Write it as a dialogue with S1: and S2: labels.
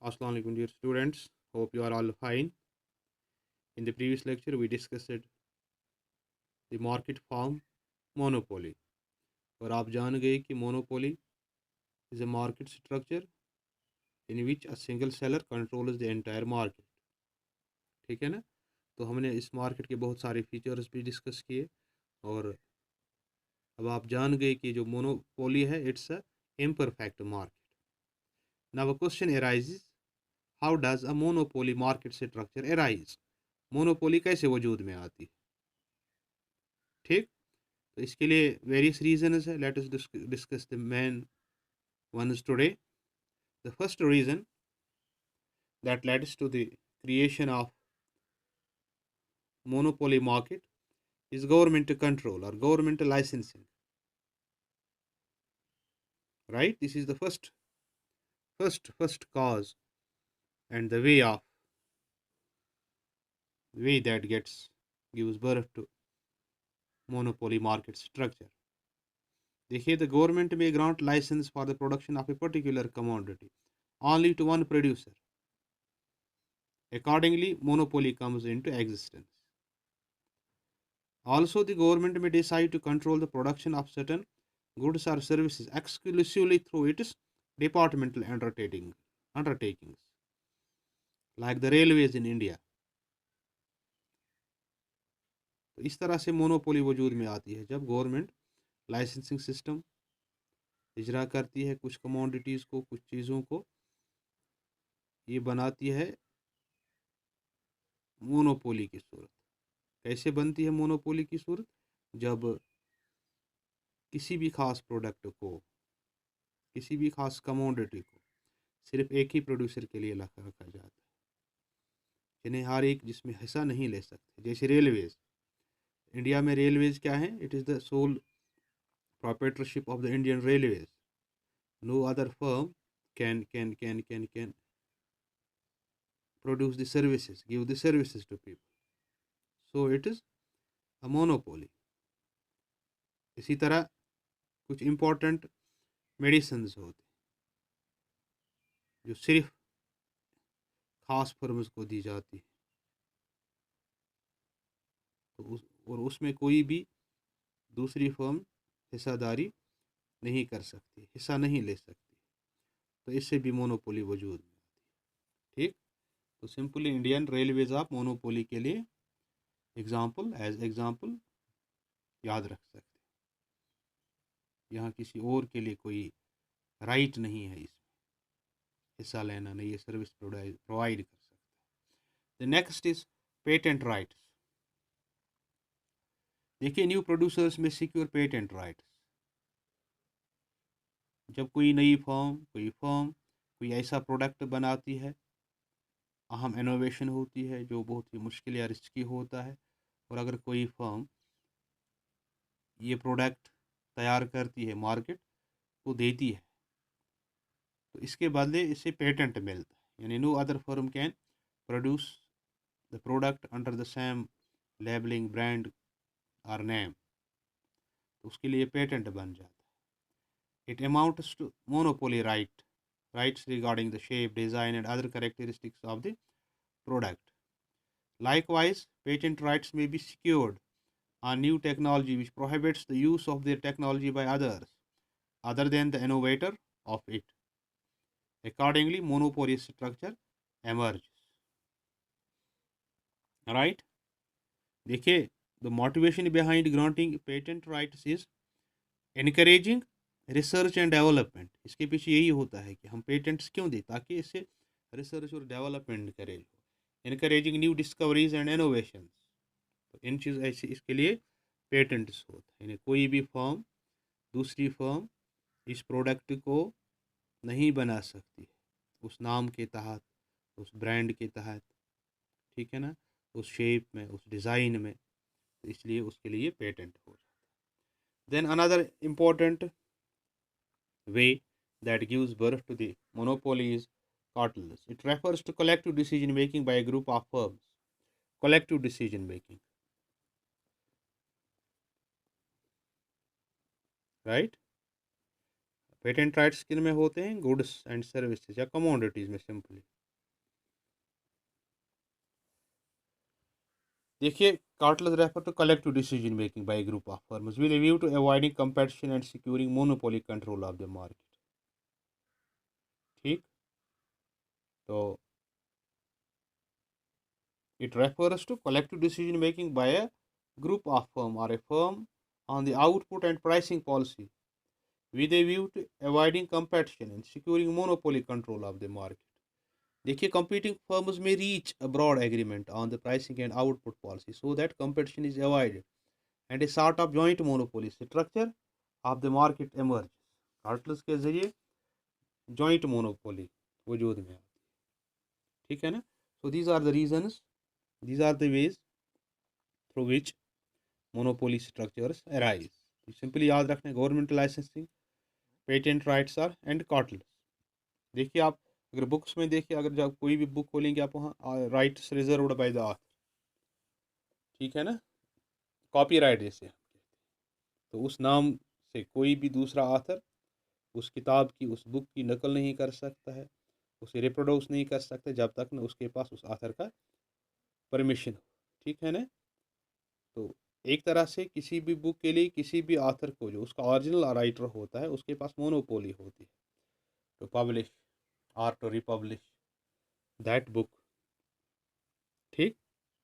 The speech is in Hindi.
S1: Assalamu alaikum dear students. Hope you are all fine. In the previous lecture we discussed the market form monopoly और आप जान गए कि monopoly is a market structure in which a single seller controls the entire market. ठीक है ना। तो हमने इस मार्केट के बहुत सारे फीचर्स भी डिस्कस किए और अब आप जान गए कि जो मोनोपोली है it's a imperfect market. Now a question arises, how does a monopoly market structure arise? Monopoly कैसे वजूद में आती है? ठीक। तो इसके लिए वेरियस रीजंस है। Let us discuss the main ones today. The first reason that led to the creation of monopoly market is government control or government licensing. Right? This is the first cause and the way that gives birth to monopoly market structure. देखिए, the government may grant license for the production of a particular commodity only to one producer. Accordingly, monopoly comes into existence. Also, the government may decide to control the production of certain goods or services exclusively through its departmental undertakings, like the railways in India. तो इस तरह से मोनोपोली वजूद में आती है जब गवर्नमेंट लाइसेंसिंग सिस्टम इजरा करती है कुछ कमोडिटीज़ को, कुछ चीज़ों को, ये बनाती है मोनोपोली की सूरत। कैसे बनती है मोनोपोली की सूरत? जब किसी भी खास प्रोडक्ट को, किसी भी खास कमोडिटी को सिर्फ एक ही प्रोड्यूसर के लिए रखा जाता है, जिन्हें हर एक जिसमें हिस्सा नहीं ले सकते। जैसे रेलवेज, इंडिया में रेलवेज क्या है? It is the sole proprietorship of the Indian Railways. No other firm can produce the services, give the services to people. So it is a monopoly. इसी तरह कुछ इम्पोर्टेंट मेडिसिन्स होते जो सिर्फ खास फर्म्स को दी जाती है, तो उसमें कोई भी दूसरी फर्म हिस्सादारी नहीं कर सकती, हिस्सा नहीं ले सकती। तो इससे भी मोनोपोली वजूद में आती है। ठीक। तो सिंपली इंडियन रेलवेज आप मोनोपोली के लिए एग्जाम्पल याद रख सकते। यहाँ किसी और के लिए कोई राइट नहीं है इसमें हिस्सा लेना, नहीं ये सर्विस प्रोवाइड कर सकता है। The next is patent rights. देखिए, न्यू प्रोड्यूसर्स में सिक्योर पेटेंट राइट्स। जब कोई नई फर्म कोई ऐसा प्रोडक्ट बनाती है, अहम इनोवेशन होती है जो बहुत ही मुश्किल या रिस्की होता है, और अगर कोई फर्म ये प्रोडक्ट तैयार करती है, मार्केट को देती है, तो इसके बदले इससे पेटेंट मिलता है। यानी no other firm can produce the product under the same labelling, brand और नेम, तो उसके लिए पेटेंट बन जाता है। It amounts to monopoly rights regarding the shape, design and other characteristics of the product. Likewise, patent rights may be secured on new technology which prohibits the use of their technology by others other than the innovator of it. Accordingly, monopoly structure emerges. Right? देखिए, the motivation behind granting patent rights is encouraging research and development. इसके पीछे यही होता है कि हम पेटेंट्स क्यों दें, ताकि इससे रिसर्च और डेवलपमेंट करें। encouraging new discoveries and innovations. तो इन चीज़ ऐसे इसके लिए पेटेंट्स होते हैं। यानी कोई भी फर्म, दूसरी फर्म इस प्रोडक्ट को नहीं बना सकती उस नाम के तहत, उस ब्रांड के तहत, ठीक है ना, उस शेप में, उस डिज़ाइन में, तो इसलिए उसके लिए पेटेंट हो जाता है। Then another important way that gives birth to the monopoly is cartels. It refers to collective decision making by a group of firms. Collective decision making, right? Patent rights किन में होते हैं? गुड्स एंड सर्विसेज या कमोडिटीज में सिंपली। देखिए, cartels refer to collective decision making by a group of firms with a view to avoiding competition and securing monopoly control of the market। ठीक, तो it refers to collective decision making by a group of firm or a firm on the output and pricing policy with a view to avoiding competition and securing monopoly control of the market। देखिए, competing firms may reach a broad agreement on the pricing and output policy so that competition is avoided and a sort of joint monopoly structure of the market emerges। Cartels के जरिए जॉइंट मोनोपोली वजूद में आती है। ठीक है ना? So these are the reasons, these are the ways through which monopoly structures arise. Simply याद रखना है, government licensing, patent rights are and cartels. देखिए, आप अगर बुक्स में देखिए, अगर जब कोई भी बुक खोलेंगे आप वहाँ rights reserved by the author, ठीक है ना, कॉपीराइट जैसे, तो उस नाम से कोई भी दूसरा ऑथर उस किताब की, उस बुक की नकल नहीं कर सकता है, उसे रिप्रोड्यूस नहीं कर सकता जब तक न उसके पास उस ऑथर का परमिशन हो। ठीक है ना? तो एक तरह से किसी भी बुक के लिए किसी भी ऑथर को, जो उसका ओरिजिनल राइटर होता है, उसके पास मोनोपोली होती है टू पब्लिश और टू रिपब्लिश दैट बुक। ठीक।